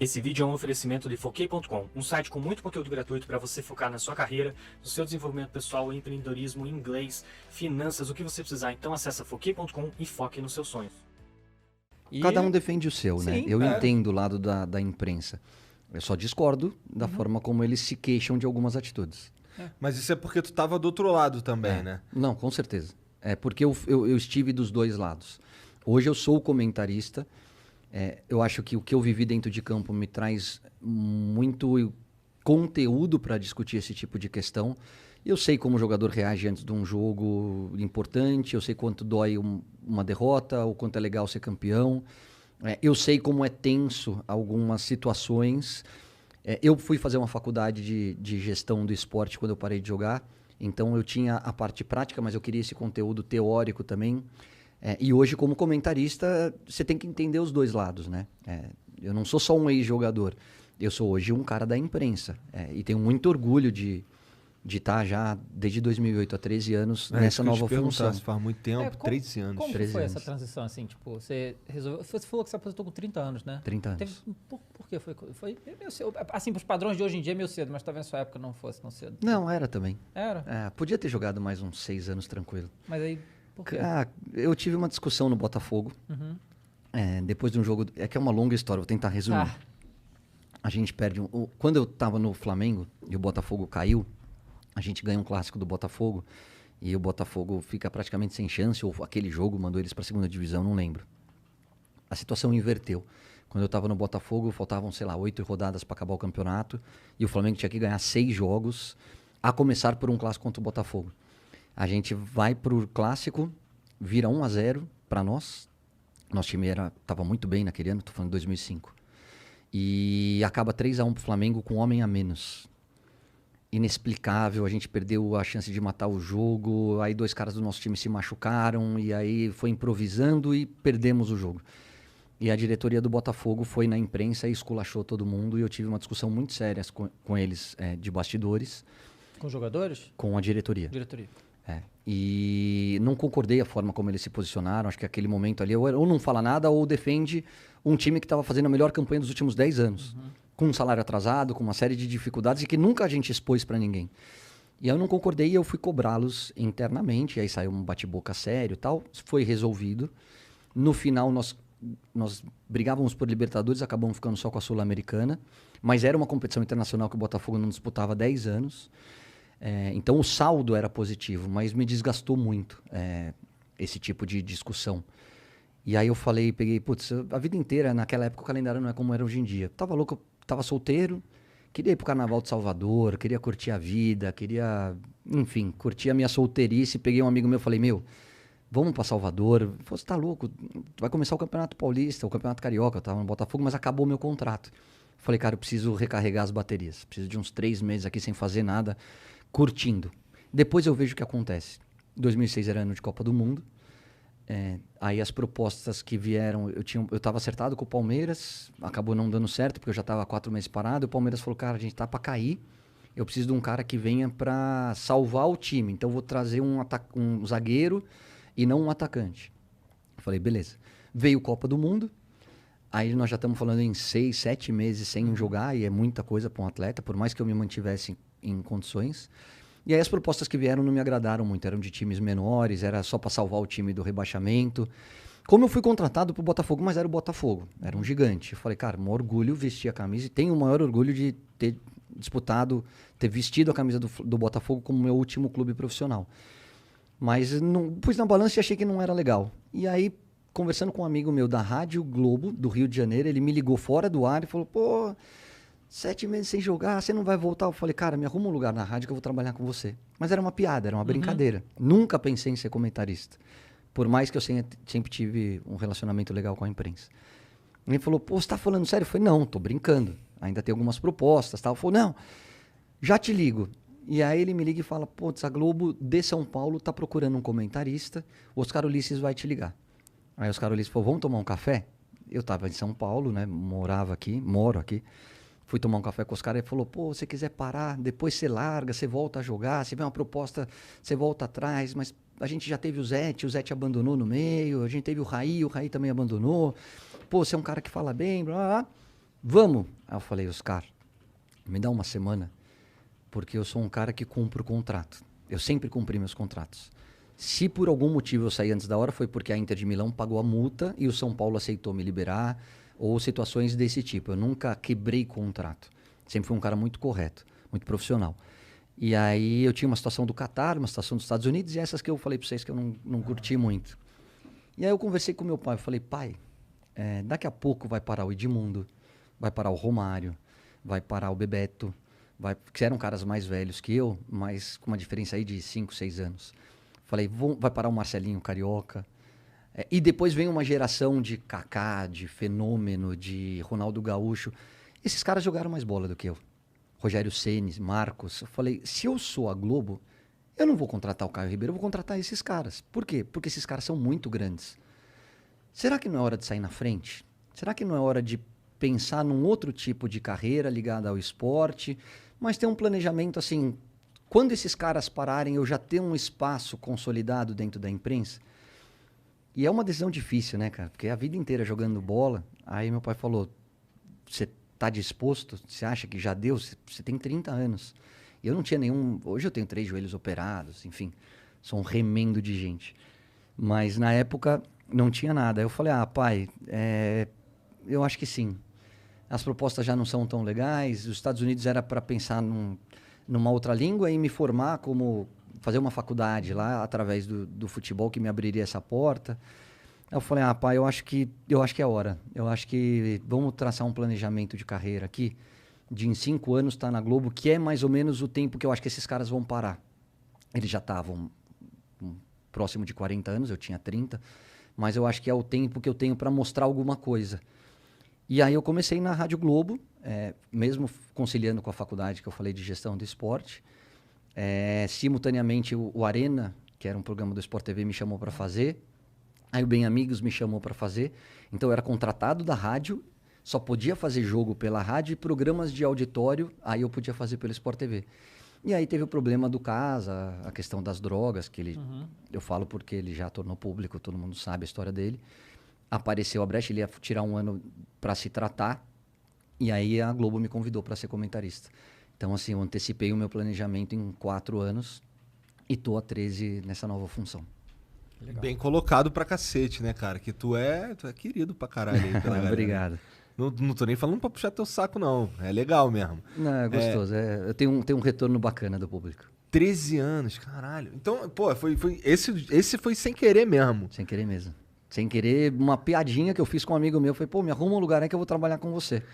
Esse vídeo é um oferecimento de Foquei.com, um site com muito conteúdo gratuito para você focar na sua carreira, no seu desenvolvimento pessoal, empreendedorismo, inglês, finanças, o que você precisar. Então acessa Foquei.com e foque nos seus sonhos. Cada um defende o seu, né? Sim, Eu é. entendo o lado da imprensa. Eu só discordo da forma como eles se queixam de algumas atitudes. Mas isso é porque tu tava do outro lado também, né? Não, com certeza. É porque eu estive dos dois lados. Hoje eu sou comentarista. Eu acho que o que eu vivi dentro de campo me traz muito conteúdo para discutir esse tipo de questão. Eu sei como o jogador reage antes de um jogo importante, eu sei quanto dói uma derrota, o quanto é legal ser campeão. Eu sei como é tenso algumas situações. Eu fui fazer uma faculdade de gestão do esporte quando eu parei de jogar, então eu tinha a parte prática, mas eu queria esse conteúdo teórico também. E hoje, como comentarista, você tem que entender os dois lados, né? Eu não sou só um ex-jogador, eu sou hoje um cara da imprensa. E tenho muito orgulho de estar já desde 2008 há 13 anos nessa nova função. Se faz muito tempo, 13 anos. Como que 13 foi anos. essa transição, assim, tipo, você resolveu... Você falou que se aposentou com 30 anos, né? 30 anos. Por que foi meio cedo? Assim, pros padrões de hoje em dia é meio cedo, mas talvez na sua época não fosse tão cedo. Não, era também. Era? Podia ter jogado mais uns 6 anos tranquilo. Mas aí, por quê? Eu tive uma discussão no Botafogo. Depois de um jogo... É que é uma longa história, vou tentar resumir. A gente perde... Quando eu tava no Flamengo e o Botafogo caiu, a gente ganha um clássico do Botafogo e o Botafogo fica praticamente sem chance, ou aquele jogo mandou eles para a segunda divisão, não lembro. A situação inverteu. Quando eu estava no Botafogo, faltavam, 8 rodadas para acabar o campeonato e o Flamengo tinha que ganhar 6 jogos, a começar por um clássico contra o Botafogo. A gente vai pro clássico, vira 1-0 para nós. Nosso time estava muito bem naquele ano, estou falando de 2005. E acaba 3-1 pro Flamengo com um homem a menos. Inexplicável, a gente perdeu a chance de matar o jogo, aí 2 caras do nosso time se machucaram, e aí foi improvisando e perdemos o jogo. E a diretoria do Botafogo foi na imprensa e esculachou todo mundo, e eu tive uma discussão muito séria com eles, de bastidores. Com os jogadores? Com a diretoria. E não concordei a forma como eles se posicionaram, acho que aquele momento ali, ou não fala nada, ou defende um time que estava fazendo a melhor campanha dos últimos 10 anos. Com um salário atrasado, com uma série de dificuldades e que nunca a gente expôs para ninguém. E aí eu não concordei e eu fui cobrá-los internamente, e aí saiu um bate-boca sério e tal, foi resolvido. No final nós brigávamos por Libertadores, acabamos ficando só com a Sul-Americana, mas era uma competição internacional que o Botafogo não disputava há 10 anos. Então o saldo era positivo, mas me desgastou muito esse tipo de discussão. E aí eu peguei, a vida inteira, naquela época o calendário não é como era hoje em dia. Tava louco, tava solteiro, queria ir pro Carnaval de Salvador, queria curtir a vida, enfim, curtir a minha solteirice. Peguei um amigo meu e falei, vamos pra Salvador. Ele falou, você tá louco? Vai começar o Campeonato Paulista, o Campeonato Carioca, eu tava no Botafogo, mas acabou meu contrato. Falei, cara, eu preciso recarregar as baterias. Preciso de uns 3 meses aqui sem fazer nada, curtindo. Depois eu vejo o que acontece. 2006 era ano de Copa do Mundo. Aí as propostas que vieram, eu estava acertado com o Palmeiras, acabou não dando certo, porque eu já estava 4 meses parado. O Palmeiras falou, cara, a gente tá para cair, eu preciso de um cara que venha para salvar o time, então eu vou trazer um zagueiro e não um atacante. Eu falei, beleza. Veio Copa do Mundo, aí nós já estamos falando em 6, 7 meses sem jogar, e é muita coisa para um atleta, por mais que eu me mantivesse em condições. E aí as propostas que vieram não me agradaram muito, eram de times menores, era só para salvar o time do rebaixamento. Como eu fui contratado pro Botafogo, mas era o Botafogo, era um gigante. Eu falei, cara, um orgulho vestir a camisa, e tenho o maior orgulho de ter ter vestido a camisa do Botafogo como meu último clube profissional. Mas não, pus na balança e achei que não era legal. E aí, conversando com um amigo meu da Rádio Globo, do Rio de Janeiro, ele me ligou fora do ar e falou, 7 meses sem jogar, você não vai voltar? Eu falei, cara, me arruma um lugar na rádio que eu vou trabalhar com você. Mas era uma piada, era uma brincadeira. Nunca pensei em ser comentarista. Por mais que eu sempre tive um relacionamento legal com a imprensa. Ele falou, você tá falando sério? Eu falei, não, tô brincando. Ainda tem algumas propostas, tal. Ele falou, não, já te ligo. E aí ele me liga e fala, a Globo de São Paulo tá procurando um comentarista, o Oscar Ulisses vai te ligar. Aí o Oscar Ulisses falou, vamos tomar um café? Eu tava em São Paulo, né, moro aqui. Fui tomar um café com os caras e falou, se quiser parar, depois você larga, você volta a jogar, se vem uma proposta, você volta atrás, mas a gente já teve o Zete abandonou no meio, a gente teve o Raí também abandonou, você é um cara que fala bem, blá, blá, blá. vamos. Aí eu falei, Oscar, me dá uma semana, porque eu sou um cara que cumpro o contrato. Eu sempre cumpri meus contratos. Se por algum motivo eu saí antes da hora, foi porque a Inter de Milão pagou a multa e o São Paulo aceitou me liberar, ou situações desse tipo. Eu nunca quebrei contrato. Sempre fui um cara muito correto, muito profissional. E aí eu tinha uma situação do Catar, uma situação dos Estados Unidos, e essas que eu falei para vocês que eu não curti muito. E aí eu conversei com meu pai, eu falei, pai, daqui a pouco vai parar o Edmundo, vai parar o Romário, vai parar o Bebeto, que eram caras mais velhos que eu, mas com uma diferença aí de 5, 6 anos. Falei, vai parar o Marcelinho Carioca. E depois vem uma geração de Kaká, de Fenômeno, de Ronaldo Gaúcho. Esses caras jogaram mais bola do que eu. Rogério Ceni, Marcos. Eu falei, se eu sou a Globo, eu não vou contratar o Caio Ribeiro, eu vou contratar esses caras. Por quê? Porque esses caras são muito grandes. Será que não é hora de sair na frente? Será que não é hora de pensar num outro tipo de carreira ligada ao esporte, mas ter um planejamento assim, quando esses caras pararem, eu já ter um espaço consolidado dentro da imprensa? E é uma decisão difícil, né, cara? Porque a vida inteira jogando bola. Aí meu pai falou, você tá disposto? Você acha que já deu? Você tem 30 anos. E eu não tinha nenhum... Hoje eu tenho 3 joelhos operados, enfim. Sou um remendo de gente. Mas na época não tinha nada. Aí eu falei, pai, eu acho que sim. As propostas já não são tão legais. Os Estados Unidos era para pensar numa outra língua e me formar como... fazer uma faculdade lá através do futebol que me abriria essa porta. Aí eu falei, pai, eu acho que é hora. Eu acho que vamos traçar um planejamento de carreira aqui, de em 5 anos estar na Globo, que é mais ou menos o tempo que eu acho que esses caras vão parar. Eles já estavam próximo de 40 anos, eu tinha 30, mas eu acho que é o tempo que eu tenho para mostrar alguma coisa. E aí eu comecei na Rádio Globo, mesmo conciliando com a faculdade que eu falei de gestão do esporte. Simultaneamente o Arena, que era um programa do Sport TV, me chamou para fazer. Aí o Bem Amigos me chamou para fazer. Então eu era contratado da rádio, só podia fazer jogo pela rádio e programas de auditório, aí eu podia fazer pelo Sport TV. E aí teve o problema do Casa, a questão das drogas, que ele, eu falo porque ele já tornou público, todo mundo sabe a história dele. Apareceu a brecha, ele ia tirar 1 ano para se tratar, e aí a Globo me convidou para ser comentarista. Então, assim, eu antecipei o meu planejamento em 4 anos e tô há 13 nessa nova função. Legal. Bem colocado pra cacete, né, cara? Que tu é querido pra caralho aí pela galera. Obrigado. Não tô nem falando pra puxar teu saco, não. É legal mesmo. Não, é gostoso. Eu tenho um retorno bacana do público. 13 anos, caralho. Então, pô, esse foi sem querer mesmo. Sem querer mesmo. Sem querer, uma piadinha que eu fiz com um amigo meu. Falei, pô, me arruma um lugar aí que eu vou trabalhar com você.